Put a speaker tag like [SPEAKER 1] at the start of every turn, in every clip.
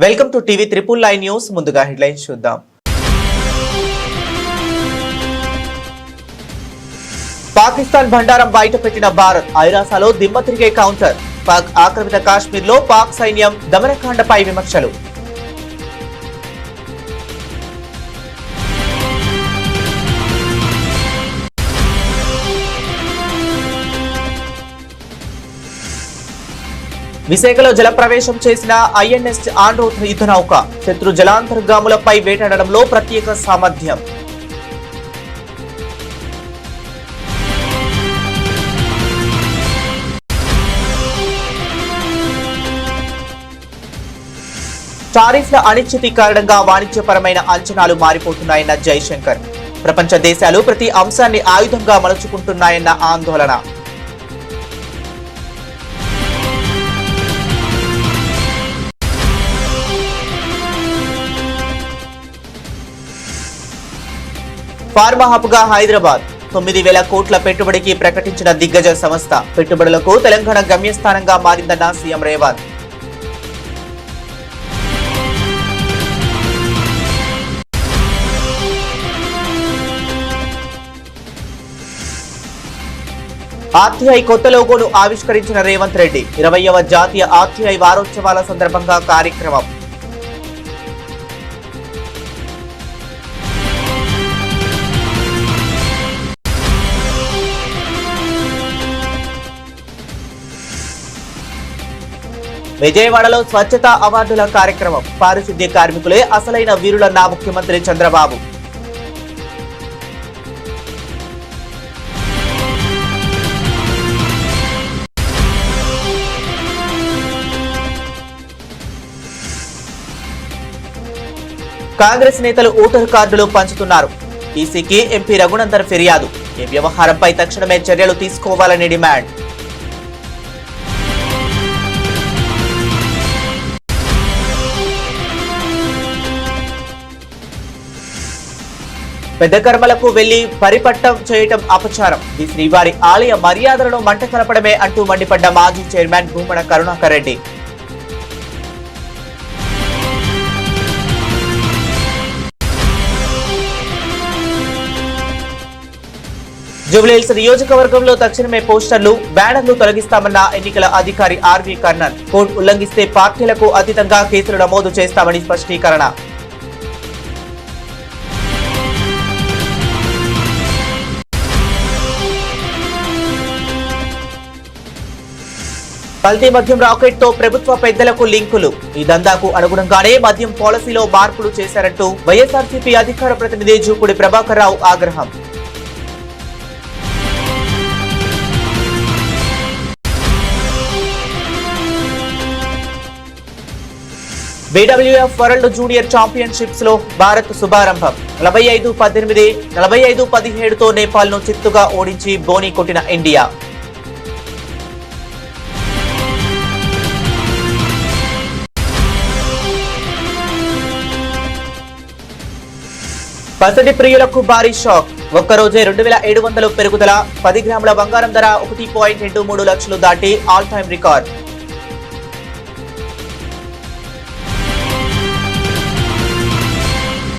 [SPEAKER 1] Welcome to TV triple nine news. ముందుగా headlines చూద్దాం. పాకిస్తాన్ బండారం బయటపెట్టిన భారత్, ఐరాసాలో దిమ్మ తిరిగే కౌంటర్. పాక్ ఆక్రమిత కాశ్మీర్లో పాక్ సైన్యం దమనకాండపై విమర్శలు. విశాఖలో జలప్రవేశం చేసిన ఐఎన్ఎస్ ఆండ్రూత్ యుద్ధ నౌక, శత్రు జలాంతర్గాములపై వేటాడడంలో ప్రత్యేక సామర్థ్యం. టారిఫ్ల అనిశ్చితి కారణంగా వాణిజ్యపరమైన అంచనాలు మారిపోతున్నాయన్న జైశంకర్. ప్రపంచ దేశాలు ప్రతి అంశాన్ని ఆయుధంగా మలుచుకుంటున్నాయన్న ఆందోళన. ఫార్మా హబ్ గా హైదరాబాద్, 9,000 కోట్ల పెట్టుబడికి ప్రకటించిన దిగ్గజ సంస్థ. పెట్టుబడులకు తెలంగాణ గమ్యస్థానంగా మారిందన్న సీఎం రేవంత్. ఆర్టీఐ కొత్త లోగోను ఆవిష్కరించిన రేవంత్ రెడ్డి. 20వ జాతీయ ఆర్టీఐ వారోత్సవాల సందర్భంగా కార్యక్రమం. విజయవాడలో స్వచ్ఛతా అవార్డుల కార్యక్రమం. పారిశుద్ధ్య కార్మికులే అసలైన వీరులన్న ముఖ్యమంత్రి చంద్రబాబు. కాంగ్రెస్ నేతలు ఓటర్ కార్డులు పంచుతున్నారు. ఈసీకి ఎంపీ రఘునందన్ ఫిర్యాదు. ఈ వ్యవహారంపై తక్షణమే చర్యలు తీసుకోవాలని డిమాండ్. పెద్ద కర్మలకు వెళ్లి పరిపట్టం చేయటం అపచారం. ఈ శ్రీవారి ఆలయ మర్యాదలను మంట కలపడమే అంటూ మండిపడ్డ మాజీ చైర్మన్ భూమన కరుణాకర్ రెడ్డి. జూబ్లీహిల్స్ నియోజకవర్గంలో తక్షణమే పోస్టర్లు, బ్యానర్లు తొలగిస్తామన్న ఎన్నికల అధికారి ఆర్వి కర్ణన్. కోడ్ ఉల్లంఘిస్తే పార్టీలకు అతీతంగా కేసులు నమోదు చేస్తామని స్పష్టీకరణ. కల్తీ మద్యం రాకెట్ తో ప్రభుత్వ పెద్దలకు లింకులు. ఈ దందాకు అనుగుణంగానే మద్యం పాలసీలో మార్పులు చేశారంటూ వైఎస్ఆర్సీపీ అధికార ప్రతినిధి జూపూడి ప్రభాకర్ రావు ఆగ్రహం. BWF వరల్డ్ జూనియర్ ఛాంపియన్షిప్స్ లో భారత్ శుభారంభం. 45-18, 45-17తో నేపాల్ ను చిత్తుగా ఓడించి బోని కొట్టిన ఇండియా. పసిడి ప్రియులకు భారీ షాక్. ఒక్కరోజే 2,700 పెరుగుదల. 10 గ్రాముల బంగారం ధర 1.23 లక్షలు దాటి ఆల్ టైమ్ రికార్డ్.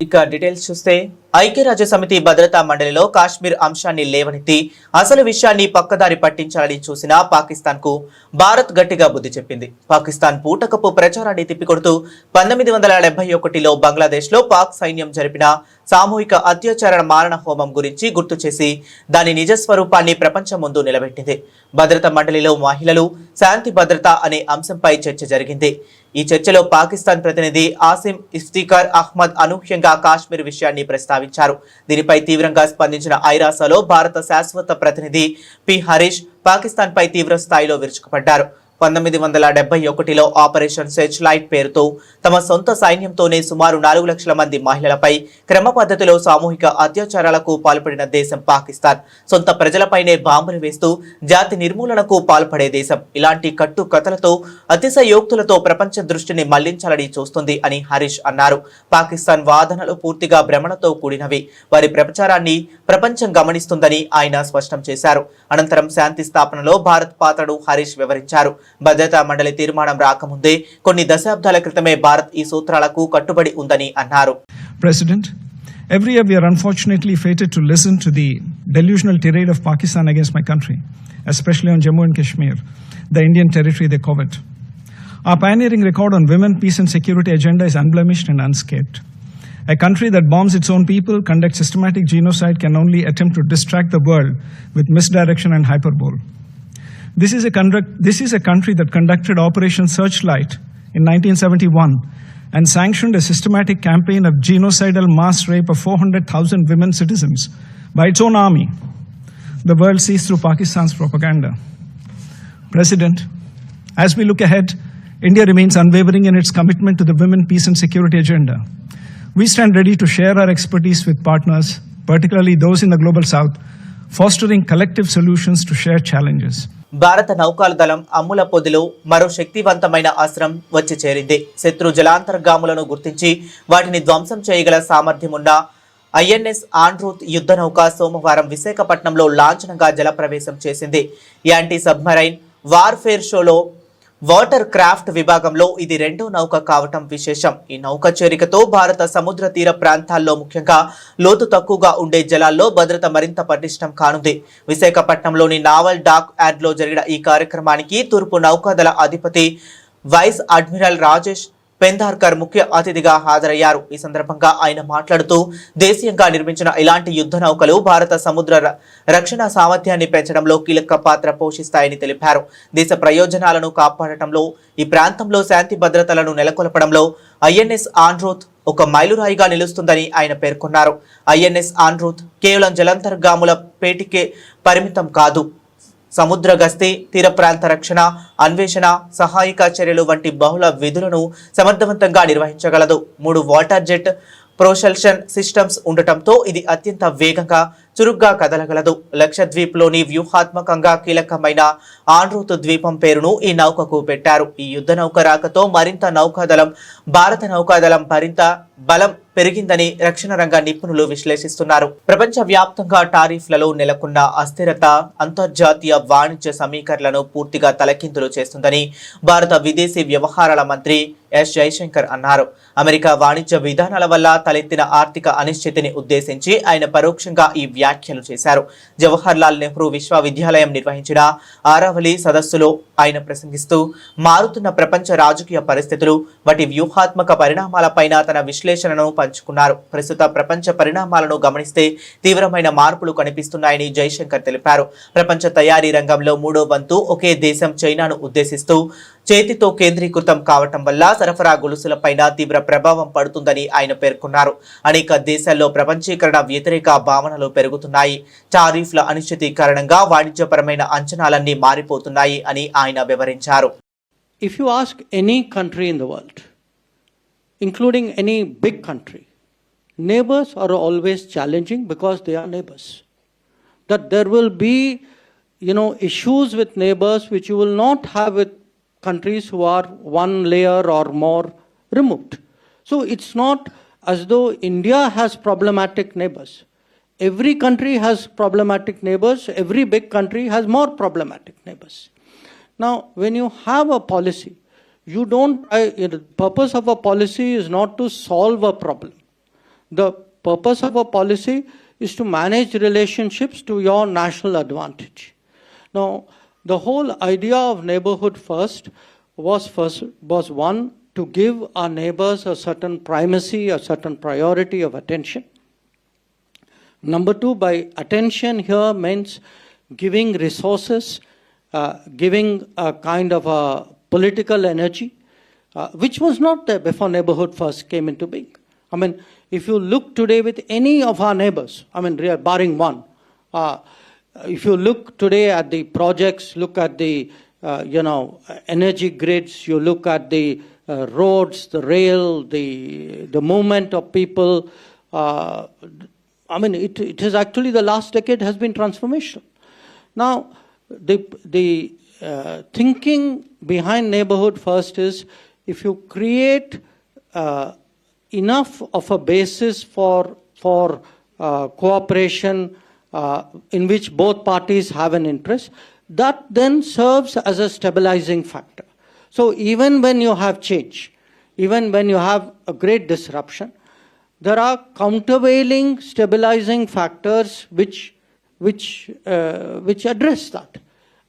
[SPEAKER 1] ఇక డీటెయిల్స్ చూస్తే, ఐక్యరాజ్య సమితి భద్రతా మండలిలో కాశ్మీర్ అంశాన్ని లేవనెత్తి అసలు విషయాన్ని పక్కదారి పట్టించాలని చూసిన పాకిస్తాన్ కు భారత్ గట్టిగా బుద్ధి చెప్పింది. పాకిస్తాన్ పూటకపు ప్రచారాన్ని తిప్పికొడుతూ 1971లో బంగ్లాదేశ్ లో పాక్ సైన్యం జరిపిన సామూహిక అత్యాచార మారణ హోమం గురించి గుర్తు చేసి దాని నిజ స్వరూపాన్ని ప్రపంచం ముందు నిలబెట్టింది. భద్రతా మండలిలో మహిళలు, శాంతి భద్రత అనే అంశంపై చర్చ జరిగింది. ఈ చర్చలో పాకిస్తాన్ ప్రతినిధి ఆసిమ్ ఇఫ్తిఖార్ అహ్మద్ అనూహ్యంగా కాశ్మీర్ విషయాన్ని ప్రస్తావించారు. దీనిపై తీవ్రంగా స్పందించిన ఐరాసాలో భారత శాశ్వత ప్రతినిధి పి హరీష్ పాకిస్తాన్ పై తీవ్ర స్థాయిలో విరుచుకుపడ్డారు. 1971లో ఆపరేషన్ సెర్చ్ లైట్ పేరుతో తమ సొంత సైన్యంతోనే సుమారు 4 లక్షల మంది మహిళలపై క్రమ పద్ధతిలో సామూహిక అత్యాచారాలకు పాల్పడిన దేశం పాకిస్తాన్. సొంత ప్రజలపైనే బాంబులు వేస్తూ జాతి నిర్మూలనకు పాల్పడే దేశం. ఇలాంటి కట్టు కథలతో, అతిశయోక్తులతో ప్రపంచ దృష్టిని మళ్లించాలని చూస్తుంది అని హరీష్ అన్నారు. పాకిస్తాన్ వాదనలు పూర్తిగా భ్రమణతో కూడినవి. వారి ప్రచారాన్ని ప్రపంచం గమనిస్తుందని ఆయన స్పష్టం చేశారు. అనంతరం శాంతి స్థాపనలో భారత్ పాత్రను హరీష్ వివరించారు. భద్రతా మండలి తీర్మానం రాకముందే కొన్ని దశాబ్దాల క్రితమే భారత్ ఈ సూత్రాలకు కట్టుబడి ఉందని అన్నారు.
[SPEAKER 2] President, every year we are unfortunately fated to listen to the delusional tirade of Pakistan against my country, especially on Jammu and Kashmir, the Indian territory they covet. Our pioneering record on women, peace and security agenda is unblemished and unscathed. A country that bombs its own people, conducts systematic genocide, can only attempt to distract the world with misdirection and hyperbole. This is a country that conducted Operation Searchlight in 1971 and sanctioned a systematic campaign of genocidal mass rape of 400,000 women citizens by its own army. The world sees through Pakistan's propaganda. President, as we look ahead, India remains unwavering in its commitment to the women, peace and security agenda. We stand ready to share our expertise with partners, particularly those in the Global South, fostering collective solutions to shared challenges.
[SPEAKER 1] భారత నౌకాల దళం అమ్ముల పొదిలో మరో శక్తివంతమైన అస్త్రం వచ్చి చేరింది. శత్రు జలాంతర్గాములను గుర్తించి వాటిని ధ్వంసం చేయగల సామర్థ్యం ఉన్న ఐఎన్ఎస్ ఆండ్రూత్ యుద్ధ నౌక సోమవారం విశాఖపట్నంలో లాంఛనంగా జలప్రవేశం చేసింది. యాంటీ సబ్మరైన్ వార్ఫేర్ షోలో వాటర్ క్రాఫ్ట్ విభాగంలో ఇది రెండో నౌక కావటం విశేషం. ఈ నౌక చేరికతో భారత సముద్ర తీర ప్రాంతాల్లో ముఖ్యంగా లోతు తక్కువగా ఉండే జలాల్లో భద్రత మరింత పటిష్టం కానుంది. విశాఖపట్నంలోని నావల్ డాక్ యార్డ్లో జరిగిన ఈ కార్యక్రమానికి తూర్పు నౌకాదళ అధిపతి వైస్ అడ్మిరల్ రాజేష్ పెందార్కర్ ముఖ్య అతిథిగా హాజరయ్యారు. ఈ సందర్భంగా ఆయన మాట్లాడుతూ దేశీయంగా నిర్మించిన ఇలాంటి యుద్ధ నౌకలు భారత సముద్ర రక్షణ సామర్థ్యాన్ని పెంచడంలో కీలక పాత్ర పోషిస్తాయని తెలిపారు. దేశ ప్రయోజనాలను కాపాడటంలో, ఈ ప్రాంతంలో శాంతి భద్రతలను నెలకొల్పడంలో ఐఎన్ఎస్ ఆండ్రూత్ ఒక మైలురాయిగా నిలుస్తుందని ఆయన పేర్కొన్నారు. ఐఎన్ఎస్ ఆండ్రూత్ కేవలం జలాంతర్గాముల పేటికే పరిమితం కాదు. సముద్ర గస్తీ, తీర ప్రాంత రక్షణ, అన్వేషణ, సహాయక చర్యలు వంటి బహుళ విధులను సమర్థవంతంగా నిర్వహించగలదు. 3 వాటర్ జెట్ ప్రొపల్షన్ సిస్టమ్స్ ఉండటంతో ఇది అత్యంత వేగంగా, చురుగ్గా కదలగలదు. లక్షద్వీప్లోని వ్యూహాత్మకంగా కీలకమైన ఆండ్రూత్ ద్వీపం పేరును ఈ నౌకకు పెట్టారు. ఈ యుద్ధ నౌక రాకతో భారత నౌకాదళం మరింత బలం పెరిగిందని రక్షణ రంగ నిపుణులు విశ్లేషిస్తున్నారు. ప్రపంచ వ్యాప్తంగా టారిఫ్లలో నెలకొన్న అస్థిరత అంతర్జాతీయ వాణిజ్య సమీకరణలను పూర్తిగా తలకిందులు చేస్తుందని భారత విదేశీ వ్యవహారాల మంత్రి ఎస్ జైశంకర్ అన్నారు. అమెరికా వాణిజ్య విధానాల వల్ల తలెత్తిన ఆర్థిక అనిశ్చితిని ఉద్దేశించి ఆయన పరోక్షంగా ఈ వ్యాఖ్యలు చేశారు. జవహర్ లాల్ నెహ్రూ విశ్వవిద్యాలయం నిర్వహించిన ఆరావళి సదస్సులో ఆయన ప్రసంగిస్తూ మారుతున్న ప్రపంచ రాజకీయ పరిస్థితులు, వాటి వ్యూహాత్మక పరిణామాలపైన తన విశ్లేషణను పంచుకున్నారు. ప్రస్తుత ప్రపంచ పరిణామాలను గమనిస్తే తీవ్రమైన మార్పులు కనిపిస్తున్నాయని జైశంకర్ తెలిపారు. ప్రపంచ తయారీ రంగంలో 3వ వంతు ఒకే దేశం చైనాను ఉద్దేశిస్తూ చేతితో కేంద్రీకృతం కావటం వల్ల సరఫరా గొలుసులపైన తీవ్ర ప్రభావం పడుతుందని ఆయన పేర్కొన్నారు. అనేక దేశాల్లో ప్రపంచీకరణ వ్యతిరేక భావనలు పెరుగుతున్నాయి. టారిఫ్ల అనిశ్చితి కారణంగా వాణిజ్యపరమైన అంచనాలన్నీ మారిపోతున్నాయి అని ఆయన వివరించారు.
[SPEAKER 3] If you ask any country in the world, including any big country, neighbors are always challenging because they are neighbors. That there will be, issues with neighbors which you will not have with countries who are one layer or more removed. So it's not as though India has problematic neighbors. Every country has problematic neighbors. Every big country has more problematic neighbors. Now, when you have a policy, the purpose of a policy is not to solve a problem. The purpose of a policy is to manage relationships to your national advantage. Now, the whole idea of neighborhood first was one, to give our neighbors a certain primacy, a certain priority of attention. Number 2, by attention here means giving resources, giving a kind of a political energy, which was not there before neighborhood first came into being. I mean, if you look today with any of our neighbors, barring one, if you look today at the projects, look at the, energy grids, you look at the roads, the rail, the movement of people, it is actually the last decade has been transformational. Now, the thinking behind neighborhood first is, if you create enough of a basis for cooperation in which both parties have an interest, that then serves as a stabilizing factor. So even when you have change, even when you have a great disruption, there are countervailing stabilizing factors which address that.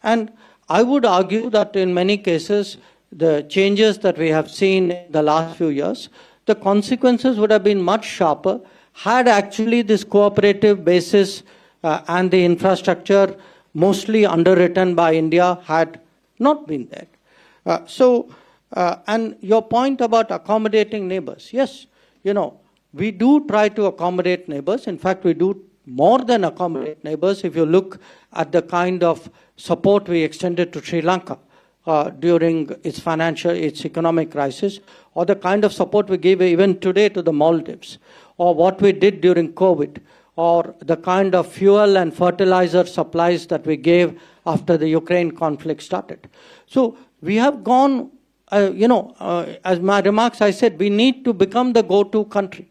[SPEAKER 3] And I would argue that in many cases, the changes that we have seen in the last few years, the consequences would have been much sharper had actually this cooperative basis and the infrastructure mostly underwritten by India had not been there. And your point about accommodating neighbors, yes, we do try to accommodate neighbors. In fact, we do more than accommodate neighbors. If you look at the kind of support we extended to Sri Lanka during its economic crisis, or the kind of support we give even today to the Maldives, or what we did during COVID, or the kind of fuel and fertilizer supplies that we gave after the Ukraine conflict started. So we have gone, as my remarks I said, we need to become the go-to country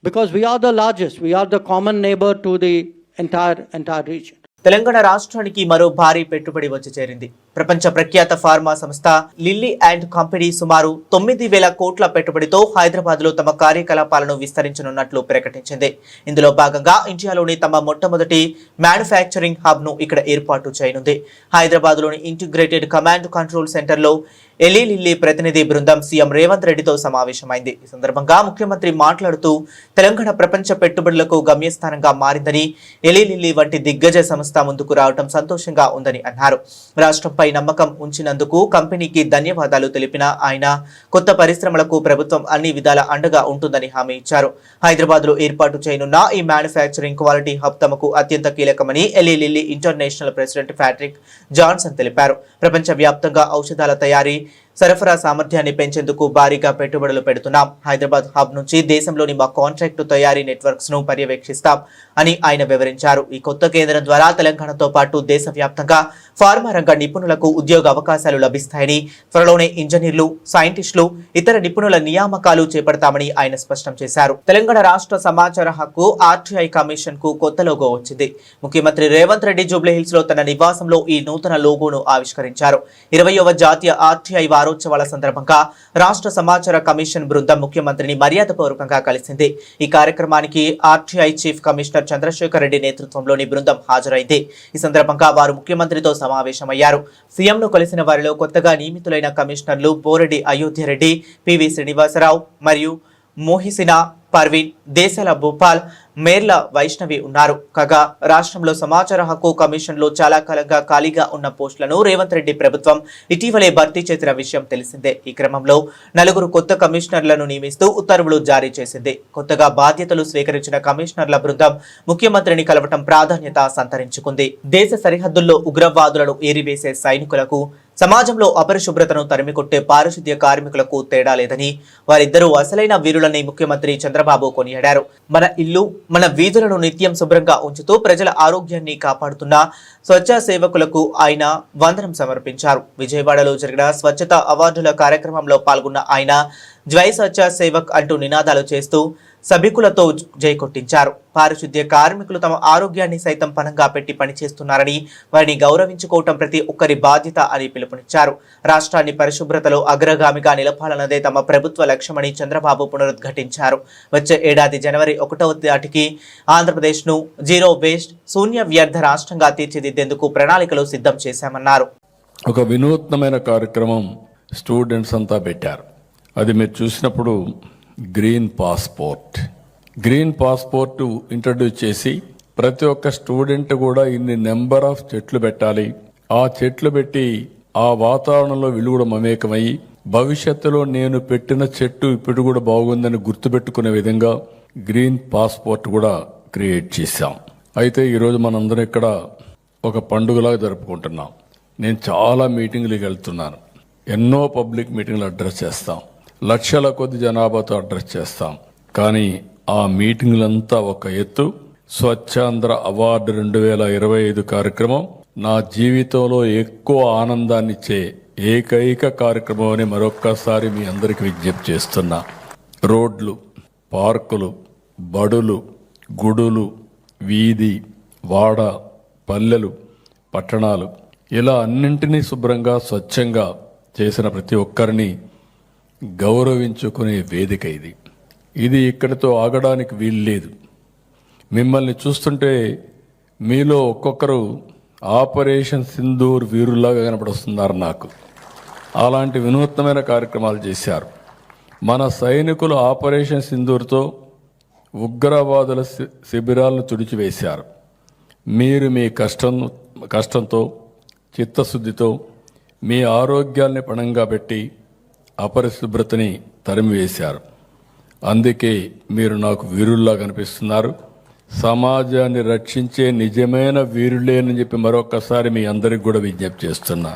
[SPEAKER 3] because we are the largest, we are the common neighbor to the entire region.
[SPEAKER 1] Telangana రాష్ట్రానికి మరో భారీ పెట్టుబడి వచ్చి చేరింది. ప్రపంచ ప్రఖ్యాత pharma సంస్థ lily and company సుమారు 9,000 కోట్ల పెట్టుబడితో హైదరాబాద్ లో తమ కార్యకలాపాలను విస్తరించనున్నట్లు ప్రకటించింది. ఇందులో భాగంగా ఇండియాలోని తమ మొట్టమొదటి మ్యానుఫ్యాక్చరింగ్ హబ్ ను ఇక్కడ ఏర్పాటు చేయనుంది. హైదరాబాద్ లోని ఇంటిగ్రేటెడ్ కమాండ్ కంట్రోల్ సెంటర్ లో ఎలీ లిల్లీ ప్రతినిధి బృందం సీఎం రేవంత్ రెడ్డితో సమావేశమైంది. ఈ సందర్భంగా ముఖ్యమంత్రి మాట్లాడుతూ తెలంగాణ ప్రపంచ పెట్టుబడులకు గమ్యస్థానంగా మారిందని, ఎలీ లిల్లీ వంటి దిగ్గజ సంస్థ ముందుకు రావడం సంతోషంగా ఉందని అన్నారు. రాష్ట్రంపై నమ్మకం ఉంచినందుకు కంపెనీకి ధన్యవాదాలు తెలిపిన ఆయన కొత్త పరిశ్రమలకు ప్రభుత్వం అన్ని విధాల అండగా ఉంటుందని హామీ ఇచ్చారు. హైదరాబాద్ లో ఏర్పాటు చేయనున్న ఈ మ్యానుఫ్యాక్చరింగ్ క్వాలిటీ హబ్ తమకు అత్యంత కీలకమని Eli Lilly international president Patrick Johnson తెలిపారు. ప్రపంచ వ్యాప్తంగా ఔషధాల తయారీ సరఫరా సామర్థ్యాన్ని పెంచేందుకు భారీగా పెట్టుబడులు పెడుతున్నాం. హైదరాబాద్ హబ్ నుంచి దేశంలోని మా కాంట్రాక్టు తయారీ నెట్వర్క్స్ ను పర్యవేక్షిస్తాం అని ఆయన వివరించారు. ఈ కొత్త కేంద్రం ద్వారా తెలంగాణతో పాటు దేశవ్యాప్తంగా ఫార్మా రంగ నిపుణులకు ఉద్యోగ అవకాశాలు లభిస్తాయని, త్వరలోనే ఇంజనీర్లు, సైంటిస్టులు, ఇతర నిపుణుల నియామకాలు చేపడతామని ఆయన స్పష్టం చేశారు. తెలంగాణ రాష్ట్ర సమాచార హక్కు ఆర్టీఐ కమిషన్ కు కొత్త లోగో వచ్చింది. ముఖ్యమంత్రి రేవంత్ రెడ్డి జూబ్లీహిల్స్ లో తన నివాసంలో ఈ నూతన లోగోను ఆవిష్కరించారు. 20వ జాతీయ ఆర్టీఐ వారోత్సవాల సందర్భంగా రాష్ట్ర సమాచార కమిషన్ బృందం ముఖ్యమంత్రిని మర్యాదపూర్వకంగా కలిసింది. ఈ కార్యక్రమానికి RTI chief commissioner Chandrasekhar Reddy నేతృత్వంలోని బృందం హాజరైంది. ఈ సందర్భంగా వారు ముఖ్యమంత్రితో సమావేశమయ్యారు. సీఎంను కలిసిన వారిలో కొత్తగా నియమితులైన కమిషనర్లు బోరెడ్డి అయోధ్యరెడ్డి, పివి శ్రీనివాసరావు మరియు మోహిసినా పర్వీన్, దేశాల భూపాల్, మేర్ల వైష్ణవి ఉన్నారు. కాగా రాష్ట్రంలో సమాచార హక్కు కమిషన్ లో చాలా కాలంగా ఖాళీగా ఉన్న పోస్టులను రేవంత్ రెడ్డి ప్రభుత్వం ఇటీవలే భర్తీ చేసిన విషయం తెలిసిందే. ఈ క్రమంలో 4 కొత్త కమిషనర్లను నియమిస్తూ ఉత్తర్వులు జారీ చేసింది. కొత్తగా బాధ్యతలు స్వీకరించిన కమిషనర్ల బృందం ముఖ్యమంత్రిని కలవటం ప్రాధాన్యత సంతరించుకుంది. దేశ సరిహద్దుల్లో ఉగ్రవాదులను ఏరివేసే సైనికులకు, సమాజంలో అపరిశుభ్రతను తరిమికొట్టే పారిశుద్ధ్య కార్మికులకు తేడా లేదని, వారిద్దరూ అసలైన వీరులని ముఖ్యమంత్రి చంద్రబాబు కొనియాడారు. మన ఇల్లు, మన వీధులను నిత్యం శుభ్రంగా ఉంచుతూ ప్రజల ఆరోగ్యాన్ని కాపాడుతున్న స్వచ్ఛ సేవకులకు ఆయన వందనం సమర్పించారు. విజయవాడలో జరిగిన స్వచ్ఛతా అవార్డుల కార్యక్రమంలో పాల్గొన్న ఆయన జై స్వచ్ఛ సేవక్ అంటూ నినాదాలు చేస్తూ సభికులతో జై కొట్టించారు. పారిశుద్ధ్య కార్మికులు తమ ఆరోగ్యాన్ని సైతం పణంగా పెట్టి పనిచేస్తున్నారని, వారిని గౌరవించుకోవటం ప్రతి ఒక్కరి బాధ్యత అని పిలుపునిచ్చారు. రాష్ట్రాన్ని పరిశుభ్రతలో అగ్రగామిగా నిలపాలన్నదే తమ ప్రభుత్వ లక్ష్యమని చంద్రబాబు పునరుద్ఘాటించారు. వచ్చే ఏడాది జనవరి 1వ తేదీకి ఆంధ్రప్రదేశ్ ను జీరో వేస్ట్, శూన్య వ్యర్థ రాష్ట్రంగా తీర్చిదిద్దేందుకు ప్రణాళికలు సిద్ధం చేశామన్నారు.
[SPEAKER 4] ఒక వినూత్నమైన కార్యక్రమం స్టూడెంట్స్ అంతా పెట్టారు. అది మీరు చూసినప్పుడు గ్రీన్ పాస్పోర్ట్ ఇంట్రడ్యూస్ చేసి ప్రతి ఒక్క స్టూడెంట్ కూడా ఇన్ని నెంబర్ ఆఫ్ చెట్లు పెట్టాలి, ఆ చెట్లు పెట్టి ఆ వాతావరణంలో వీళ్ళు కూడా మమేకమయ్యి భవిష్యత్తులో నేను పెట్టిన చెట్టు ఇప్పుడు కూడా బాగుందని గుర్తుపెట్టుకునే విధంగా గ్రీన్ పాస్పోర్ట్ కూడా క్రియేట్ చేశాం. అయితే ఈరోజు మనందరం ఇక్కడ ఒక పండుగలాగా జరుపుకుంటున్నాం. నేను చాలా మీటింగ్లకు వెళ్తున్నాను, ఎన్నో పబ్లిక్ మీటింగ్లు అడ్రస్ చేస్తాం, లక్షల కొద్ది జనాభాతో అడ్రస్ చేస్తాం. కానీ ఆ మీటింగ్లంతా ఒక ఎత్తు. స్వచ్ఛాంధ్ర అవార్డు 2025 కార్యక్రమం నా జీవితంలో ఎక్కువ ఆనందాన్ని ఇచ్చే ఏకైక కార్యక్రమం అని మరొక్కసారి మీ అందరికి విజ్ఞప్తి చేస్తున్నా. రోడ్లు, పార్కులు, బడులు, గుడులు, వీధి, వాడ, పల్లెలు, పట్టణాలు ఇలా అన్నింటినీ శుభ్రంగా స్వచ్ఛంగా చేసిన ప్రతి ఒక్కరిని గౌరవించుకునే వేదిక ఇది. ఇది ఇక్కడితో ఆగడానికి వీల్లేదు. మిమ్మల్ని చూస్తుంటే మీలో ఒక్కొక్కరు ఆపరేషన్ సింధూర్ వీరులాగా కనపడుస్తున్నారు నాకు. అలాంటి వినూత్నమైన కార్యక్రమాలు చేశారు. మన సైనికులు ఆపరేషన్ సింధూర్తో ఉగ్రవాదుల శిబిరాలను తుడిచివేశారు. మీరు మీ కష్టంతో చిత్తశుద్ధితో మీ ఆరోగ్యాల్ని పణంగా పెట్టి అపరిశుభ్రతని తరిమివేశారు. అందుకే మీరు నాకు వీరుల్లా కనిపిస్తున్నారు. సమాజాన్ని రక్షించే నిజమైన వీరులేనని చెప్పి మరొకసారి మీ అందరికి కూడా విజ్ఞప్తి చేస్తున్నా.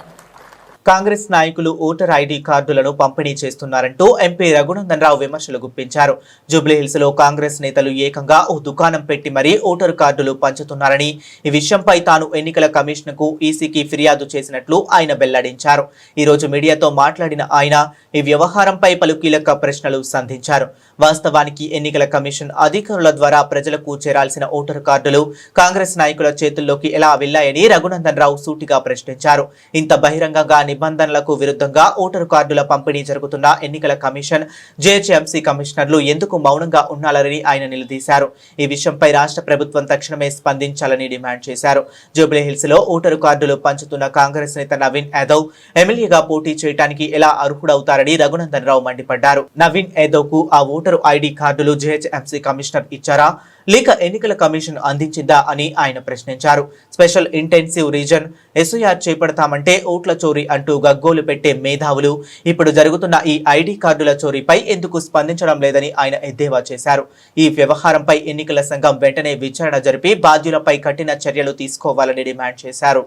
[SPEAKER 1] కాంగ్రెస్ నాయకులు ఓటర్ ఐడి కార్డులను పంపిణీ చేస్తున్నారంటూ ఎంపీ రఘునందన్ రావు విమర్శలు గుప్పించారు. జూబ్లీహిల్స్ లో కాంగ్రెస్ నేతలు ఏకంగా ఓ దుకాణం పెట్టి మరీ ఓటర్ కార్డులు పంచుతున్నారని, ఈ విషయంపై తాను ఎన్నికల కమిషన్ కు ఈసీకి ఫిర్యాదు చేసినట్లు ఆయన వెల్లడించారు. ఈ రోజు మీడియాతో మాట్లాడిన ఆయన ఈ వ్యవహారంపై పలు కీలక ప్రశ్నలు సంధించారు. వాస్తవానికి ఎన్నికల కమిషన్ అధికారుల ద్వారా ప్రజలకు చేరాల్సిన ఓటర్ కార్డులు కాంగ్రెస్ నాయకుల చేతుల్లోకి ఎలా వెళ్లాయని రఘునందన్ రావు సూటిగా ప్రశ్నించారు. ఇంత బహిరంగంగా నిబంధనలకు విరుద్ధంగా ఓటరు కార్డుల పంపిణీ జరుగుతున్న ఎన్నికల కమిషన్, జేహెచ్ఎంసీ కమిషనర్లు ఎందుకు మౌనంగా ఉన్నారని ఆయన నిలదీశారు. ఈ విషయంపై రాష్ట్ర ప్రభుత్వం తక్షణమే స్పందించాలని డిమాండ్ చేశారు. జూబ్లీహిల్స్ లో ఓటరు కార్డులు పంచుతున్న కాంగ్రెస్ నేత నవీన్ యాదవ్ ఎమ్మెల్యేగా పోటీ చేయడానికి ఎలా అర్హుడవుతారని రఘునందన్ రావు మండిపడ్డారు. నవీన్ యాదవ్ కు ఆ ఓటరు ఐడి కార్డులు జేహెచ్ఎంసీ కమిషనర్ ఇచ్చారా లేక ఎన్నికల కమిషన్ అందించిందా అని ఆయన ప్రశ్నించారు. స్పెషల్ ఇంటెన్సివ్ రీజన్ ఎస్ఐఆర్ చేపడతామంటే ఓట్ల చోరీ అంటూ గగ్గోలు పెట్టే మేధావులు ఇప్పుడు జరుగుతున్న ఈ ఐడి కార్డుల చోరీపై ఎందుకు స్పందించడం లేదని ఆయన ఎద్దేవా చేశారు. ఈ వ్యవహారంపై ఎన్నికల సంఘం వెంటనే విచారణ జరిపి బాధ్యులపై కఠిన చర్యలు తీసుకోవాలని డిమాండ్ చేశారు.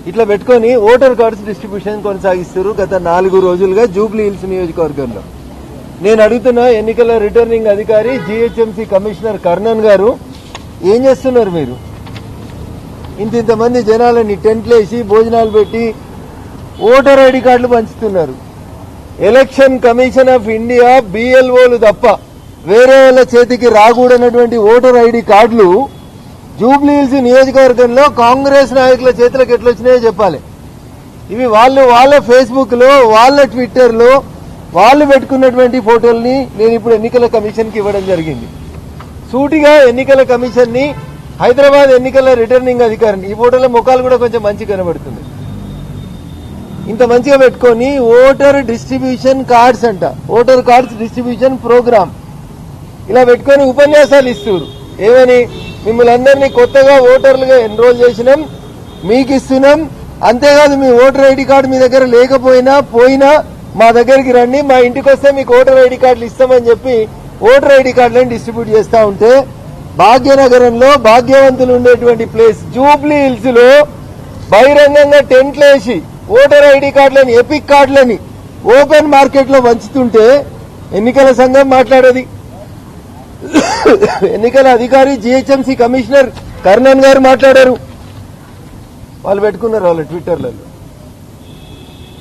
[SPEAKER 5] ఇట్లా పెట్టుకొని ఓటర్ కార్డ్స్ డిస్ట్రిబ్యూషన్ కొనసాగిస్తారు గత 4 రోజులుగా జూబ్లీహిల్స్ నియోజకవర్గంలో. నేను అడుగుతున్నా ఎన్నికల రిటర్నింగ్ అధికారి జీహెచ్ఎంసీ కమిషనర్ కర్ణన్ గారు, ఏం చేస్తున్నారు మీరు? ఇంతమంది జనాలని టెంట్లు వేసి భోజనాలు పెట్టి ఓటర్ ఐడి కార్డులు పంచుతున్నారు. ఎలక్షన్ కమిషన్ ఆఫ్ ఇండియా బిఎల్ఓలు తప్ప వేరే వాళ్ళ చేతికి రాకూడనటువంటి ఓటర్ ఐడి కార్డులు జూబ్లీహిల్స్ నియోజకవర్గంలో కాంగ్రెస్ నాయకుల చేతులకు ఎట్లొచ్చినాయో చెప్పాలి. ఇవి వాళ్ళ ఫేస్బుక్ లో, వాళ్ళ ట్విట్టర్ లో వాళ్ళు పెట్టుకున్నటువంటి ఫోటోల్ని నేను ఇప్పుడు ఎన్నికల కమిషన్ కి ఇవ్వడం జరిగింది. సూటిగా ఎన్నికల కమిషన్ ని, హైదరాబాద్ ఎన్నికల రిటర్నింగ్ అధికారిని, ఈ ఫోటోల ముఖాలు కూడా కొంచెం మంచి కనబడుతుంది, ఇంత మంచిగా పెట్టుకొని ఓటర్ డిస్ట్రిబ్యూషన్ కార్డ్స్ అంట, ఓటర్ కార్డ్స్ డిస్ట్రిబ్యూషన్ ప్రోగ్రామ్ ఇలా పెట్టుకొని ఉపన్యాసాలు ఇస్తున్నారు. ఏమని? మిమ్మల్ని అందరినీ కొత్తగా ఓటర్లుగా ఎన్రోల్ చేసినాం, మీకు ఇస్తున్నాం, అంతేకాదు మీ ఓటర్ ఐడి కార్డు మీ దగ్గర లేకపోయినా పోయినా మా దగ్గరికి రండి, మా ఇంటికి వస్తే మీకు ఓటర్ ఐడి కార్డులు ఇస్తామని చెప్పి ఓటర్ ఐడి కార్డులను డిస్ట్రిబ్యూట్ చేస్తా ఉంటే, భాగ్యనగరంలో భాగ్యవంతులు ఉండేటువంటి ప్లేస్ జూబ్లీహిల్స్ లో బహిరంగంగా టెంట్లు వేసి ఓటర్ ఐడి కార్డులని, ఎపిక్ కార్డులని ఓపెన్ మార్కెట్ లో పంచుతుంటే ఎన్నికల సంఘం మాట్లాడేది. ఎన్నికల అధికారి జీహెచ్ఎంసీ కమిషనర్ కర్ణన్ గారు మాట్లాడారు. వాళ్ళు పెట్టుకున్నారు వాళ్ళ ట్విట్టర్లలో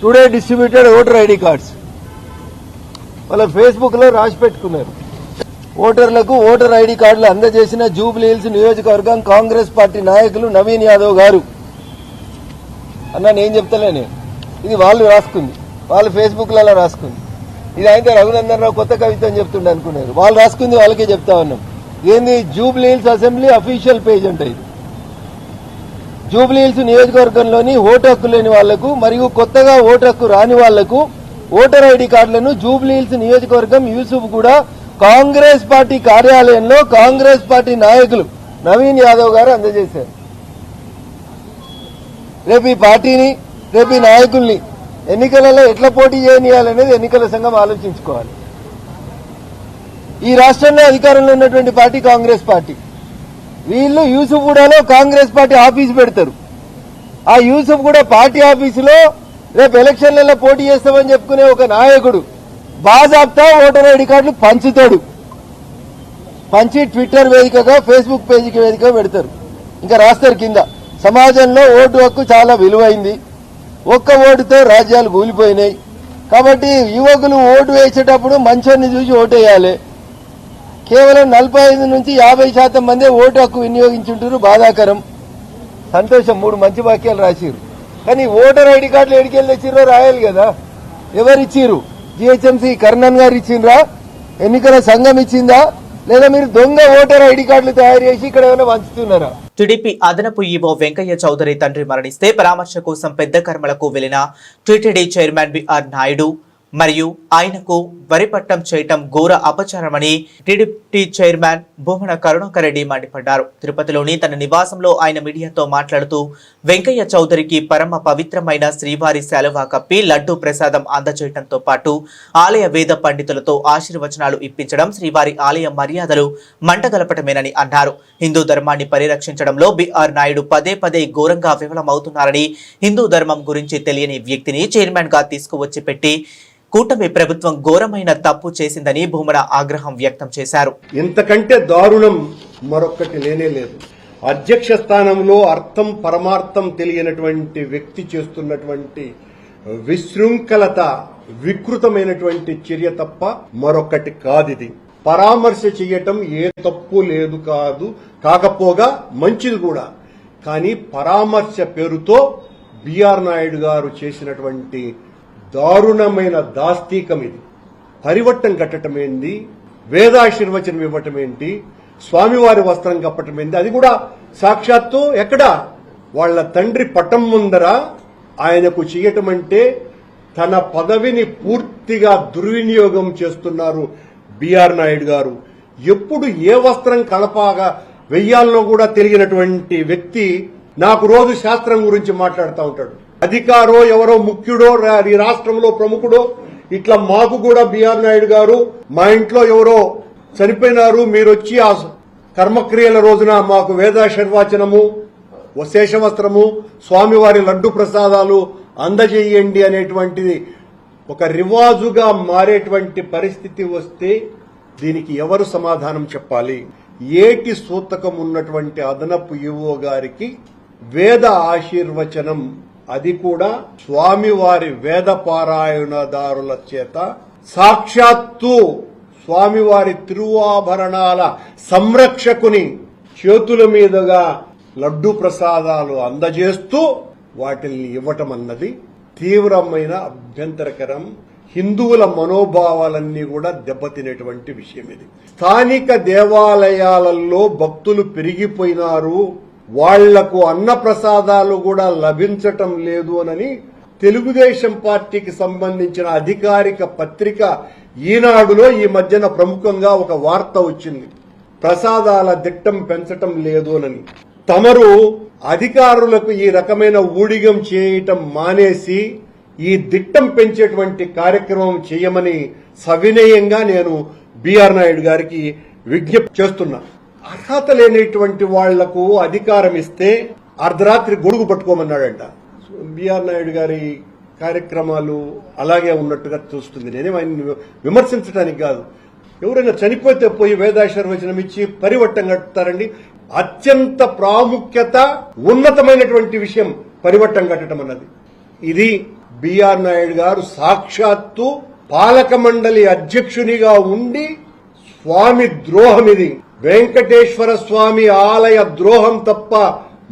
[SPEAKER 5] today distributed voter ID cards, వాళ్ళ ఫేస్బుక్ లో రాసి పెట్టుకున్నారు. ఓటర్లకు ఓటర్ ఐడి కార్డులు అందజేసిన జూబ్లీహిల్స్ నియోజకవర్గం కాంగ్రెస్ పార్టీ నాయకులు నవీన్ యాదవ్ గారు అన్నా. నేను చెప్తలేనే, ఇది వాళ్ళు రాసుకుంది, వాళ్ళ ఫేస్బుక్ లలో రాసుకుంది. ఇది అయితే రఘునందన్ రావు కొత్త కవిత్వం చెప్తుండే అనుకున్నారు. వాళ్ళు రాసుకుంది వాళ్ళకే చెప్తా ఉన్నాం. ఏంది? జూబ్లీహిల్స్ అసెంబ్లీ అఫీషియల్ పేజ్ అంటే ఇది. జూబ్లీహిల్స్ నియోజకవర్గంలోని ఓటు హక్కు లేని వాళ్లకు మరియు కొత్తగా ఓటు హక్కు రాని వాళ్లకు ఓటర్ ఐడి కార్డులను జూబ్లీహిల్స్ నియోజకవర్గం యూసుఫ్ కూడా కాంగ్రెస్ పార్టీ కార్యాలయంలో కాంగ్రెస్ పార్టీ నాయకులు నవీన్ యాదవ్ గారు అందజేశారు. రేపు ఈ పార్టీని, రేపు ఈ నాయకుల్ని ఎన్నికలలో ఎట్లా పోటీ చేయనియాలనేది ఎన్నికల సంఘం ఆలోచించుకోవాలి. ఈ రాష్ట్రంలో అధికారంలో ఉన్నటువంటి పార్టీ కాంగ్రెస్ పార్టీ. వీళ్ళు యూసుఫ్గూడలో కాంగ్రెస్ పార్టీ ఆఫీసు పెడతారు. ఆ యూసుఫ్గూడ పార్టీ ఆఫీసులో రేపు ఎలక్షన్లలో పోటీ చేస్తామని చెప్పుకునే ఒక నాయకుడు బాజాబ్తా ఓటర్ ఐడి కార్డులు పంచుతాడు. పంచి ట్విట్టర్ వేదికగా, ఫేస్బుక్ పేజీకి వేదికగా పెడతారు. ఇంకా రాస్తారు కింద, సమాజంలో ఓటు హక్కు చాలా విలువైంది, ఒక్క ఓటుతో రాజ్యాలు కూలిపోయినాయి, కాబట్టి యువకులు ఓటు వేసేటప్పుడు మంచోన్ని చూసి ఓటేయాలి, కేవలం 45 నుంచి 50% మందే ఓటు హక్కు వినియోగించుంటారు. బాధాకరం. సంతోషం, 3 మంచి వాక్యాలు రాసిరు. కానీ ఓటర్ ఐడి కార్డులు ఎడికెళ్ళి తెచ్చిర్రో రాయాలి కదా. ఎవరిచ్చిర్రు? జిహెచ్ఎంసీ కర్ణన్ గారు ఇచ్చిండ్రా? ఎన్నికల సంఘం ఇచ్చిందా? లేదా మీరు దొంగ ఓటర్ ఐడి కార్డులు తయారు చేసి ఇక్కడ ఏమైనా వంచుతున్నారా?
[SPEAKER 1] టీడీపీ అదనపు ఈవో వెంకయ్య చౌదరి తండ్రి మరణిస్తే పరామర్శ కోసం పెద్ద కర్మలకు వెళ్లిన టీటీడీ చైర్మన్ బిఆర్ నాయుడు మరియు ఆయనకు వరిపట్టం చేయటం ఘోర అపచారమని టీడీపీ చైర్మన్ భూమన కరుణాకర్ రెడ్డి మండిపడ్డారు. తిరుపతిలోని తన నివాసంలో ఆయన మీడియాతో మాట్లాడుతూ వెంకయ్య చౌదరికి పరమ పవిత్రమైన శ్రీవారి శాలువా కప్పి లడ్డూ ప్రసాదం అందజేయడంతో పాటు ఆలయ వేద పండితులతో ఆశీర్వచనాలు ఇప్పించడం శ్రీవారి ఆలయ మర్యాదలు మంటగలపటమేనని అన్నారు. హిందూ ధర్మాన్ని పరిరక్షించడంలో బిఆర్ నాయుడు పదే పదే ఘోరంగా విఫలమవుతున్నారని, హిందూ ధర్మం గురించి తెలియని వ్యక్తిని చైర్మన్ గా తీసుకువచ్చి పెట్టి కూటమి ప్రభుత్వం ఘోరమైన తప్పు చేసిందని భూమన ఆగ్రహం వ్యక్తం చేశారు.
[SPEAKER 6] ఇంతకంటే దారుణం మరొక్కటి లేనే లేదు. అధ్యక్ష స్థానంలో అర్థం పరమార్థం తెలియనటువంటి వ్యక్తి చేస్తున్నటువంటి విశృంఖలత, వికృతమైనటువంటి చర్య తప్ప మరొక్కటి కాదిది. పరామర్శ చేయటం ఏ తప్పు లేదు కాకపోగా మంచిది కూడా. కానీ పరామర్శ పేరుతో బిఆర్ నాయుడు గారు చేసినటువంటి దారుణమైన దాస్తీకం ఇది. పరివట్టం కట్టడం ఏంది, వేదాశీర్వచనం ఇవ్వటం ఏంటి, స్వామివారి వస్త్రం కప్పటం ఏంది, అది కూడా సాక్షాత్తు ఎక్కడ వాళ్ళ తండ్రి పటం ముందర ఆయనకు చేయటం అంటే తన పదవిని పూర్తిగా దుర్వినియోగం చేస్తున్నారు బిఆర్ నాయుడు గారు. ఎప్పుడు ఏ వస్త్రం కలపాగా వెయ్యాలనో కూడా తెలియనటువంటి వ్యక్తి నాకు రోజు శాస్త్రం గురించి మాట్లాడుతూ ఉంటాడు. అధికారో ఎవరో ముఖ్యుడో ఈ రాష్ట్రంలో ప్రముఖుడో ఇట్లా మాకు కూడా బిఆర్ నాయుడు గారు మా ఇంట్లో ఎవరో చనిపోయినారు, మీరొచ్చి ఆ కర్మక్రియల రోజున మాకు వేదాశీర్వచనము, శేషవస్త్రము, స్వామివారి లడ్డు ప్రసాదాలు అందజేయండి అనేటువంటిది ఒక రివాజుగా మారేటువంటి పరిస్థితి వస్తే దీనికి ఎవరు సమాధానం చెప్పాలి? ఏటి సూతకం ఉన్నటువంటి అదనపు ఈవో గారికి వేద ఆశీర్వచనం, అది కూడా స్వామివారి వేద పారాయణదారుల చేత సాక్షాత్తు స్వామివారి తిరువాభరణాల సంరక్షకుని చేతుల మీదుగా లడ్డు ప్రసాదాలు అందజేస్తూ వాటిని ఇవ్వటం అన్నది తీవ్రమైన అభ్యంతరకరం. హిందువుల మనోభావాలన్నీ కూడా దెబ్బతినేటువంటి విషయం ఇది. స్థానిక దేవాలయాలలో భక్తులు పెరిగిపోయినారు, వాళ్లకు అన్న ప్రసాదాలు కూడా లభించటం లేదు అని తెలుగుదేశం పార్టీకి సంబంధించిన అధికారిక పత్రిక ఈనాడులో ఈ మధ్యన ప్రముఖంగా ఒక వార్త వచ్చింది. ప్రసాదాల దిట్టం పెంచటం లేదు అని. తమరు అధికారులకు ఈ రకమైన ఊడిగం చేయటం మానేసి ఈ దిట్టం పెంచేటువంటి కార్యక్రమం చేయమని సవినయంగా నేను బిఆర్ నాయుడు గారికి విజ్ఞప్తి చేస్తున్నా. అర్హత లేనిటువంటి వాళ్లకు అధికారం ఇస్తే అర్ధరాత్రి గొడుగు పట్టుకోమన్నాడంట. బిఆర్ నాయుడు గారి కార్యక్రమాలు అలాగే ఉన్నట్టుగా చూస్తుంది. నేనేం ఆయన విమర్శించడానికి కాదు. ఎవరైనా చనిపోతే పోయి వేదాశీర్వచనం ఇచ్చి పరివట్టం కట్టుతారండి. అత్యంత ప్రాముఖ్యత ఉన్నతమైనటువంటి విషయం పరివట్టం కట్టడం అన్నది. ఇది బిఆర్ నాయుడు గారు సాక్షాత్తు పాలక మండలి అధ్యక్షునిగా ఉండి స్వామి ద్రోహం, ఇది వెంకటేశ్వర స్వామి ఆలయ ద్రోహం తప్ప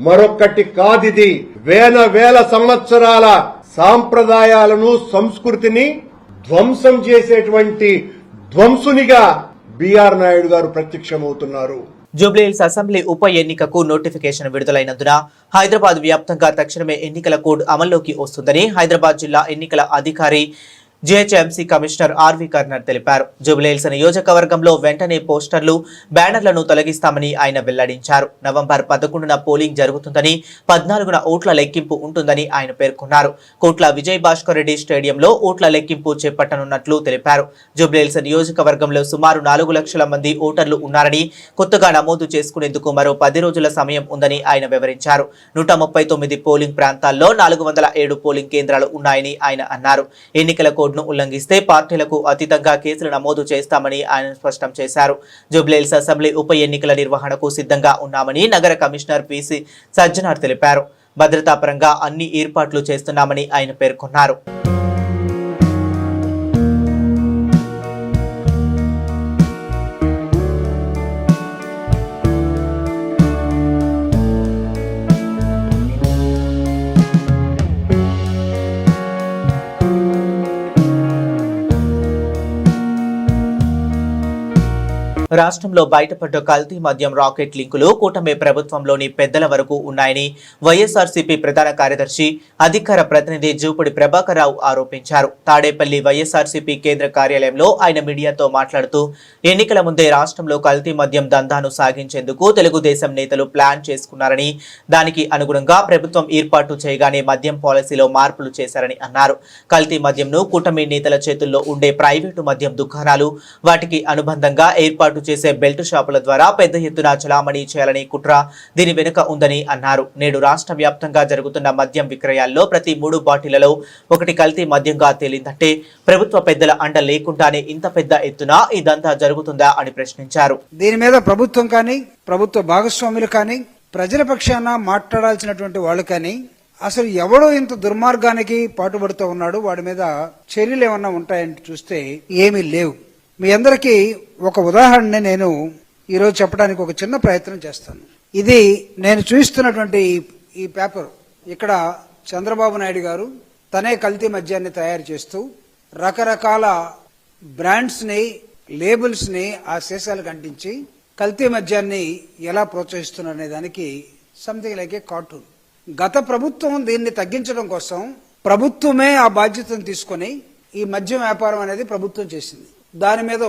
[SPEAKER 6] మరొక్కటి కాదిది. వేల సంవత్సరాల సాంప్రదాయాలను, సంస్కృతిని ధ్వంసం చేసేటువంటి ధ్వంసునిగా బిఆర్ నాయుడు గారు ప్రత్యక్షమవుతున్నారు.
[SPEAKER 1] జూబ్లీహిల్స్ అసెంబ్లీ ఉప ఎన్నికకు నోటిఫికేషన్ విడుదలైనందున హైదరాబాద్ వ్యాప్తంగా తక్షణమే ఎన్నికల కోడ్ అమల్లోకి వస్తుందని హైదరాబాద్ జిల్లా ఎన్నికల అధికారి జిహెచ్ఎంసీ కమిషనర్ ఆర్వి కర్నర్ తెలిపారు. జూబ్లీహిల్స్ నియోజకవర్గంలో వెంటనే పోస్టర్లు, బ్యానర్లను తొలగిస్తామని ఆయన వెల్లడించారు. నవంబర్ 11న పోలింగ్ జరుగుతుందని, 14న ఓట్ల లెక్కింపు ఉంటుందని ఆయన పేర్కొన్నారు. కోట్ల విజయ్ భాస్కర్ రెడ్డి స్టేడియంలో ఓట్ల లెక్కింపు చేపట్టనున్నట్లు తెలిపారు. జూబ్లీహిల్స్ నియోజకవర్గంలో సుమారు 4 లక్షల మంది ఓటర్లు ఉన్నారని, కొత్తగా నమోదు చేసుకునేందుకు మరో 10 రోజుల సమయం ఉందని ఆయన వివరించారు. 139 పోలింగ్ ప్రాంతాల్లో 407 పోలింగ్ కేంద్రాలు ఉన్నాయని ఆయన అన్నారు. ఎన్నికల కోడ్ను ఉల్లంఘిస్తే పార్టీలకు అతీతంగా కేసులు నమోదు చేస్తామని ఆయన స్పష్టం చేశారు. జూబ్లీహిల్స్ అసెంబ్లీ ఉప ఎన్నికల నిర్వహణకు సిద్ధంగా ఉన్నామని నగర కమిషనర్ పిసి సజ్జనార్ తెలిపారు. భద్రతా పరంగా అన్ని ఏర్పాట్లు చేస్తున్నామని ఆయన పేర్కొన్నారు. రాష్ట్రంలో బయటపడ్డ కల్తీ మద్యం రాకెట్ లింకులు కూటమి ప్రభుత్వంలోని పెద్దల వరకు ఉన్నాయని వైఎస్ఆర్సీపీ ప్రధాన కార్యదర్శి అధికార ప్రతినిధి జూపూడి ప్రభాకర్ రావు ఆరోపించారు. తాడేపల్లి వైఎస్ఆర్సీపీ కేంద్ర కార్యాలయంలో ఆయన మీడియాతో మాట్లాడుతూ ఎన్నికల ముందే రాష్ట్రంలో కల్తీ మద్యం దందాను సాగించేందుకు తెలుగుదేశం నేతలు ప్లాన్ చేసుకున్నారని, దానికి అనుగుణంగా ప్రభుత్వం ఏర్పాటు చేయగానే మద్యం పాలసీలో మార్పులు చేశారని అన్నారు. కల్తీ మద్యంను కూటమి నేతల చేతుల్లో ఉండే ప్రైవేటు మద్యం దుకాణాలు, వాటికి అనుబంధంగా ఏర్పాటు చేసే బెల్ట్ షాపుల ద్వారా పెద్ద ఎత్తున చలామణి చేయాలని కుట్ర దీని వెనుక ఉందని అన్నారు. నేడు రాష్ట్ర వ్యాప్తంగా జరుగుతున్న మద్యం విక్రయాల్లో ప్రతి 3 బాటిళ్లలో ఒకటి కల్తీ మద్యంగా తేలిందంటే ప్రభుత్వ పెద్దల అండ లేకుండానే ఇంత పెద్ద ఎత్తున ఇదంతా జరుగుతుందా అని ప్రశ్నించారు.
[SPEAKER 7] దీని మీద ప్రభుత్వం కానీ, ప్రభుత్వ భాగస్వాములు కానీ, ప్రజల పక్షాన మాట్లాడాల్సినటువంటి వాళ్ళు కానీ అసలు ఎవడో ఇంత దుర్మార్గానికి పాటుపడుతూ ఉన్నాడు, వాడి మీద చర్యలు ఏమన్నా ఉంటాయంటే చూస్తే ఏమీ లేవు. మీ అందరికీ ఒక ఉదాహరణ నేను ఈరోజు చెప్పడానికి ఒక చిన్న ప్రయత్నం చేస్తాను. ఇది నేను చూస్తున్నటువంటి ఈ పేపర్. ఇక్కడ చంద్రబాబు నాయుడు గారు తనే కల్తీ మద్యాన్ని తయారు చేస్తూ రకరకాల బ్రాండ్స్ ని, లేబుల్స్ ని ఆ సీసాలకు అంటించి కల్తీ మద్యాన్ని ఎలా ప్రోత్సహిస్తున్నారనే దానికి సంథింగ్ లైక్ ఏ కార్టూన్. గత ప్రభుత్వం దీన్ని తగ్గించడం కోసం ప్రభుత్వమే ఆ బాధ్యతను తీసుకొని ఈ మద్యం వ్యాపారం అనేది ప్రభుత్వం చేసింది. దాని మీద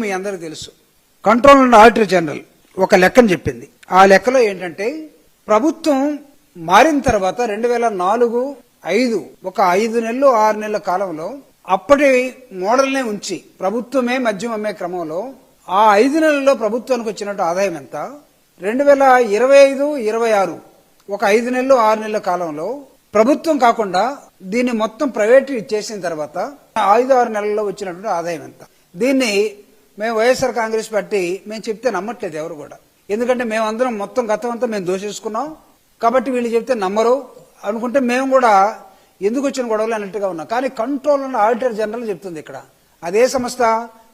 [SPEAKER 7] మీ అందరికి తెలుసు. కంట్రోల్ అండ్ ఆడిటర్ జనరల్ ఒక లెక్కను చెప్పింది. ఆ లెక్కలో ఏంటంటే ప్రభుత్వం మారిన తర్వాత 2004-05 ఒక 5 నెలలు 6 నెలల కాలంలో అప్పటి మోడల్నే ఉంచి ప్రభుత్వమే మద్యం అమ్మే క్రమంలో ఆ 5 నెలల్లో ప్రభుత్వానికి వచ్చినట్టు ఆదాయం ఎంత? 2025-26 ఒక 5 నెలలు 6 నెలల కాలంలో ప్రభుత్వం కాకుండా దీన్ని మొత్తం ప్రైవేట్ చేసిన తర్వాత 5-6 నెలల్లో వచ్చినటువంటి ఆదాయం ఎంత? దీన్ని మేము వైఎస్ఆర్ కాంగ్రెస్ పార్టీ మేము చెప్తే నమ్మట్లేదు ఎవరు కూడా. ఎందుకంటే మేమందరం మొత్తం గతం అంతా మేము దోషేసుకున్నాం కాబట్టి వీళ్ళు చెప్తే నమ్మరు అనుకుంటే మేము కూడా ఎందుకు వచ్చిన గొడవలు అన్నట్టుగా ఉన్నాం. కానీ కంట్రోల్ అండ్ ఆడిటర్ జనరల్ చెప్తుంది ఇక్కడ. అదే సంస్థ,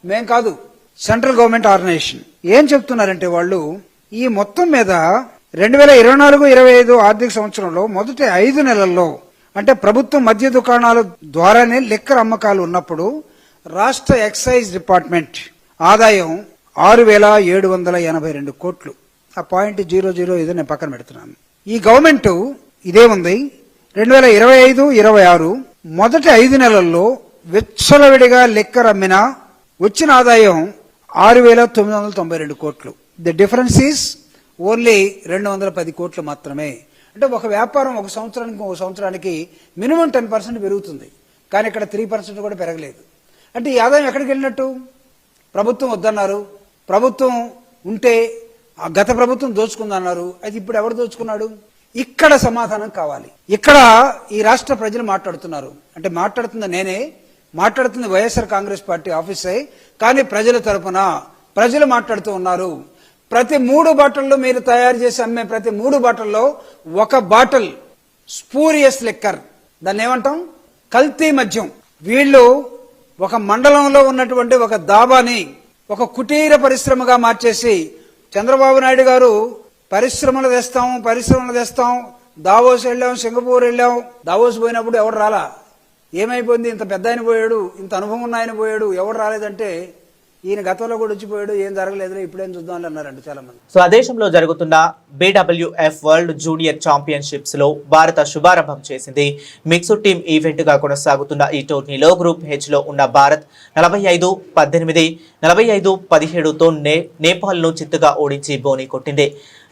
[SPEAKER 7] మేం కాదు, సెంట్రల్ గవర్నమెంట్ ఆర్గనైజేషన్. ఏం చెప్తున్నారంటే వాళ్ళు ఈ మొత్తం మీద 2024-25 ఆర్థిక సంవత్సరంలో మొదటి 5 నెలల్లో అంటే ప్రభుత్వం మద్య దుకాణాల ద్వారానే లిక్కర్ అమ్మకాలు ఉన్నప్పుడు రాష్ట్ర ఎక్సైజ్ డిపార్ట్మెంట్ ఆదాయం 6,782 కోట్లు. ఆ పాయింట్ 00 ఏదో నేను పక్కన పెడుతున్నాను. ఈ గవర్నమెంట్ ఇదే ఉంది. 2025-26 మొదటి 5 నెలల్లో విచ్చలవిడిగా లిక్కర్ అమ్మిన వచ్చిన ఆదాయం 6,992 కోట్లు. ది డిఫరెన్స్ ఈస్ ఓన్లీ 210 కోట్లు మాత్రమే. అంటే ఒక వ్యాపారం ఒక సంవత్సరానికి మినిమం 10% పెరుగుతుంది, కానీ ఇక్కడ 3% కూడా పెరగలేదు. అంటే ఈ ఆదాయం ఎక్కడికి వెళ్ళినట్టు? ప్రభుత్వం వద్దన్నారు, ప్రభుత్వం ఉంటే గత ప్రభుత్వం దోచుకుందన్నారు. అయితే ఇప్పుడు ఎవరు దోచుకున్నాడు? ఇక్కడ సమాధానం కావాలి. ఇక్కడ ఈ రాష్ట్ర ప్రజలు మాట్లాడుతున్నారు. అంటే మాట్లాడుతుంది నేనే, మాట్లాడుతుంది వైఎస్ఆర్ కాంగ్రెస్ పార్టీ ఆఫీసే, కానీ ప్రజల తరపున ప్రజలు మాట్లాడుతూ ఉన్నారు. ప్రతి 3 బాటిల్లో మీరు తయారు చేసి అమ్మే ప్రతి 3 బాటిల్లో ఒక బాటిల్ స్పూరియస్ లిక్కర్, దాన్ని ఏమంటాం? కల్తీ మద్యం. వీళ్ళు ఒక మండలంలో ఉన్నటువంటి ఒక దాబాని ఒక కుటీర పరిశ్రమగా మార్చేసి చంద్రబాబు నాయుడు గారు పరిశ్రమలు తెస్తాం, దావోస్ వెళ్ళాం, సింగపూర్ వెళ్ళాం. దావోస్ పోయినప్పుడు ఎవరు రాలా? ఏమైపోయింది? ఇంత పెద్ద ఆయన పోయాడు, ఇంత అనుభవం ఉన్న ఆయన పోయాడు, ఎవరు రాలేదంటే ఈయన గతంలో కూడా వచ్చిపోయాడు, ఏం జరగలేదు, ఇప్పుడేం చూద్దాం అన్నారంట చాలా మంది.
[SPEAKER 1] సో ఆ దేశంలో జరుగుతున్న BWF వరల్డ్ జూనియర్ ఛాంపియన్షిప్స్ లో భారత శుభారంభం చేసింది. మిక్స్డ్ టీమ్ ఈవెంట్ గా కొనసాగుతున్న ఈ టోర్నీలో గ్రూప్ H లో ఉన్న భారత్ 45-18, 45-17తో నేపాల్ ను చిత్తుగా ఓడించి బోని కొట్టింది.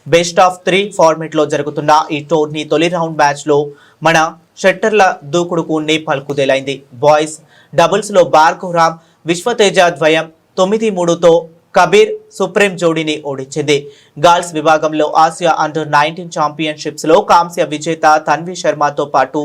[SPEAKER 1] బెస్ట్ ఆఫ్ 3 ఫార్మేట్ లో జరుగుతున్న ఈ టోర్నీ తొలి రౌండ్ మ్యాచ్ లో మన షట్టర్ల దూకుడుకు నేపాల్ కుదేలైంది. బాయ్స్ డబుల్స్ లో భార్గవ్ రామ్, విశ్వతేజ ద్వయం 9-3తో కబీర్ సుప్రీం జోడీని ఓడించింది. గర్ల్స్ విభాగంలో ఆసియా అండర్-19 ఛాంపియన్షిప్స్ లో కాంస్య విజేత తన్వి శర్మతో పాటు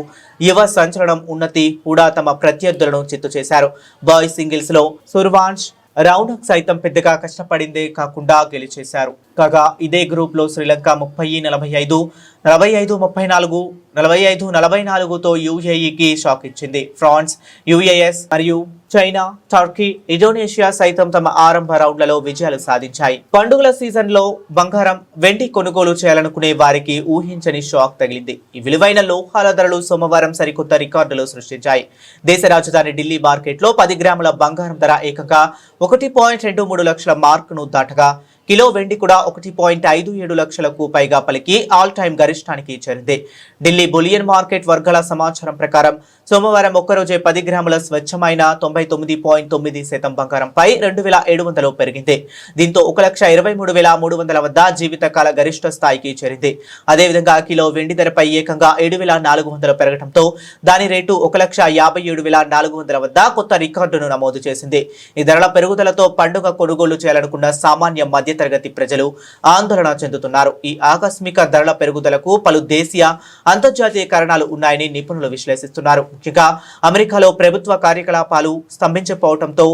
[SPEAKER 1] యువ సంచలనం ఉన్నతి కూడా తమ ప్రత్యర్థులను చిత్తు చేశారు. బాయ్స్ సింగిల్స్ లో సుర్వాంష్ రౌనక్ సైతం పెద్దగా కష్టపడిందే కాకుండా గెలిచేశారు. కాగా ఇదే గ్రూప్ లో శ్రీలంక 30-45, 45-34, 45-44తో UAEకి షాక్ ఇచ్చింది. ఫ్రాన్స్, UAS మరియు చైనా, టర్కీ, ఇండోనేషియా సైతం తమ ఆరంభ రౌండ్లలో విజయాలు సాధించాయి. పండుగల సీజన్ లో బంగారం, వెండి కొనుగోలు చేయాలనుకునే వారికి ఊహించని షాక్ తగిలింది. ఈ విలువైన లోహాల ధరలు సోమవారం సరికొత్త రికార్డులు సృష్టించాయి. దేశ రాజధాని ఢిల్లీ మార్కెట్లో 10 గ్రాముల బంగారం ధర ఏకంగా 1.23 లక్షల మార్కును దాటగా కిలో వెండి కూడా 1.57 లక్షలకు పైగా పలికి ఆల్ టైమ్ గరిష్టానికి చేరింది. ఢిల్లీ బులియన్ మార్కెట్ వర్గాల సమాచారం ప్రకారం సోమవారం ఒక్కరోజే 10 గ్రాముల స్వచ్ఛమైన 99.9% బంగారంపై 2,700 పెరిగింది. దీంతో 1,23,300 వద్ద జీవితకాల గరిష్ట స్థాయికి చేరింది. అదేవిధంగా కిలో వెండి ధరపై ఏకంగా 7,400 పెరగడంతో దాని రేటు 1,57,400 వద్ద కొత్త రికార్డును నమోదు చేసింది. ఈ ధరల పెరుగుదలతో పండుగ కొనుగోలు చేయాలనుకున్న సామాన్య మధ్యతరగతి ప్రజలు ఆందోళన చెందుతున్నారు. ఈ ఆకస్మిక ధరల పెరుగుదలకు పలు దేశీయ, అంతర్జాతీయ కారణాలు ఉన్నాయని నిపుణులు విశ్లేషిస్తున్నారు. ముఖ్యంగా అమెరికాలో ప్రభుత్వ కార్యకలాపాలు స్తంభించిపోవడంతో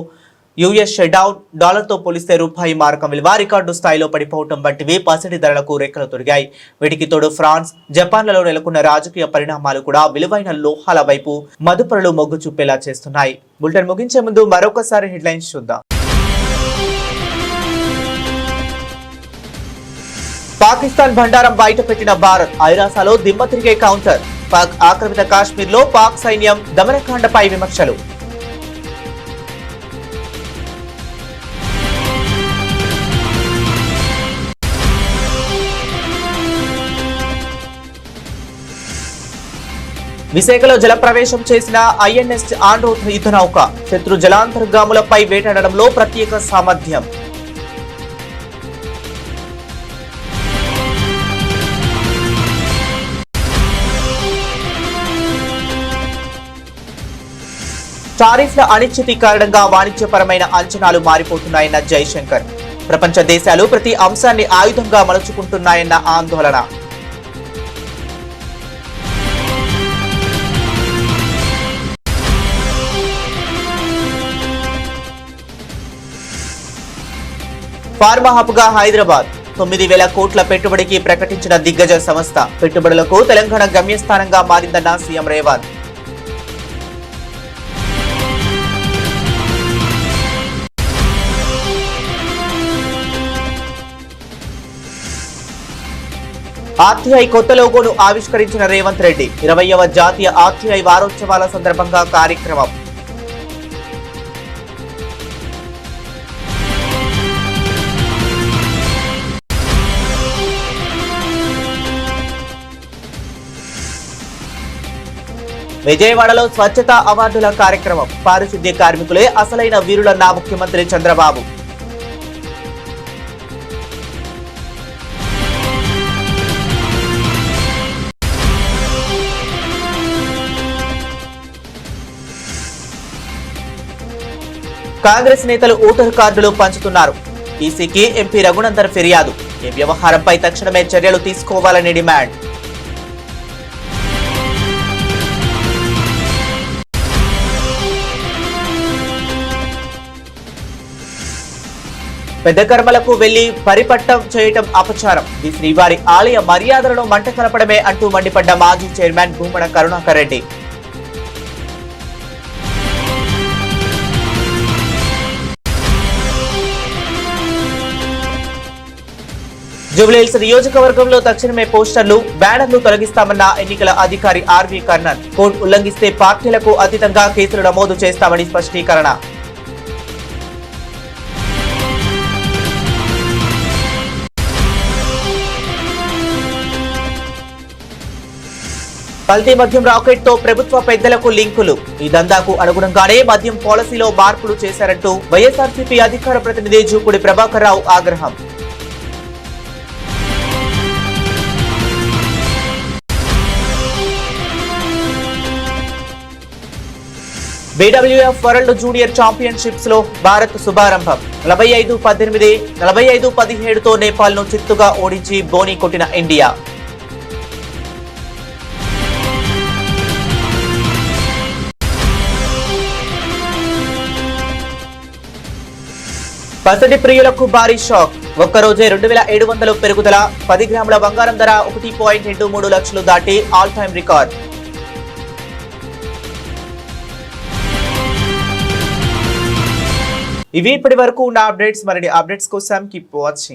[SPEAKER 1] యుఎస్ షట్డౌన్, డాలర్తో పోలిస్తే రూపాయి మారకం విలువ రికార్డు స్థాయిలో పడిపోవడం వంటివి పసిడి ధరలకు రెక్కలు తొడిగాయి. వీటికి తోడు ఫ్రాన్స్, జపాన్లలో నెలకొన్న రాజకీయ పరిణామాలు కూడా విలువైన లోహాల వైపు మదుపరులు మొగ్గు చూపేలా చేస్తున్నాయి. బులెటిన్ ముగించే ముందు మరొకసారి హెడ్లైన్స్ చూద్దాం. పాకిస్తాన్ బండారం బయటపెట్టిన భారత్, ఐరాసాలో దిమ్మ తిరిగే కౌంటర్. పాక్ ఆక్రమిత కాశ్మీర్లో పాక్ సైన్యం దమనకాండపై విమర్శలు. విశాఖలో జలప్రవేశం చేసిన ఐఎన్ఎస్ ఆండ్రూత్ యుద్ధ నౌక, శత్రు జలాంతర్గాములపై వేటాడడంలో ప్రత్యేక సామర్థ్యం. టారిఫ్ల అనిశ్చితి కారణంగా వాణిజ్యపరమైన అంచనాలు మారిపోతున్నాయన్న జైశంకర్. ప్రపంచ దేశాలు ప్రతి అంశాన్ని ఆయుధంగా మలుచుకుంటున్నాయన్న ఆందోళన. ఫార్మా హబ్గా హైదరాబాద్, 9,000 కోట్ల పెట్టుబడికి ప్రకటించిన దిగ్గజ సంస్థ. పెట్టుబడులకు తెలంగాణ గమ్యస్థానంగా మారిందన్న సీఎం రేవంత్. ఆర్టీఐ కొత్త లోగోను ఆవిష్కరించిన రేవంత్ రెడ్డి. 20వ జాతీయ ఆర్టీఐ వారోత్సవాల సందర్భంగా కార్యక్రమం. విజయవాడలో స్వచ్ఛతా అవార్డుల కార్యక్రమం. పారిశుద్ధ్య కార్మికులే అసలైన వీరులన్న ముఖ్యమంత్రి చంద్రబాబు. కాంగ్రెస్ నేతలు ఓటర్ కార్డులు పంచుతున్నారు. ఈసీకి ఎంపీ రఘునందన్ ఫిర్యాదు. ఈ వ్యవహారంపై తక్షణమే చర్యలు తీసుకోవాలని డిమాండ్. పెద్ద కర్మలకు వెళ్లి పరిపట్టం చేయటం అపచారం. ది శ్రీవారి ఆలయ మర్యాదలను మంట కలపడమే అంటూ మండిపడ్డ మాజీ చైర్మన్ భూమన కరుణాకర్ రెడ్డి. జూబ్లీహిల్స్ నియోజకవర్గంలో తక్షణమే పోస్టర్లు, బ్యానర్లు తొలగిస్తామన్న ఎన్నికల అధికారి ఆర్వీ కర్ణన్. కోడ్ ఉల్లంఘిస్తే పార్టీలకు అతీతంగా కేసులు నమోదు చేస్తామని స్పష్టీకరణ. కల్తీ మద్యం రాకెట్ తో ప్రభుత్వ పెద్దలకు లింకులు. ఈ దందాకు అనుగుణంగానే మద్యం పాలసీలో మార్పులు చేశారంటూ వైఎస్ఆర్సీపీ అధికార ప్రతినిధి జూపూడి ప్రభాకర్ రావు ఆగ్రహం. BWF వరల్డ్ జూనియర్ ఛాంపియన్షిప్స్ లో భారత్ శుభారంభం. 45-18, 45-17తో నేపాల్ ను చిత్తుగా ఓడించి బోని కొట్టిన ఇండియా. పసిడి ప్రియులకు భారీ షాక్. ఒక్కరోజే 2,700 పెరుగుదల. 10 గ్రాముల బంగారం ధర 1.23 లక్షలు దాటి ఆల్ టైమ్ రికార్డ్. ఇవి ఇప్పటి వరకు ఉన్న అప్డేట్స్. మరిన్ని అప్డేట్స్ కోసం కీప్ వాచింగ్.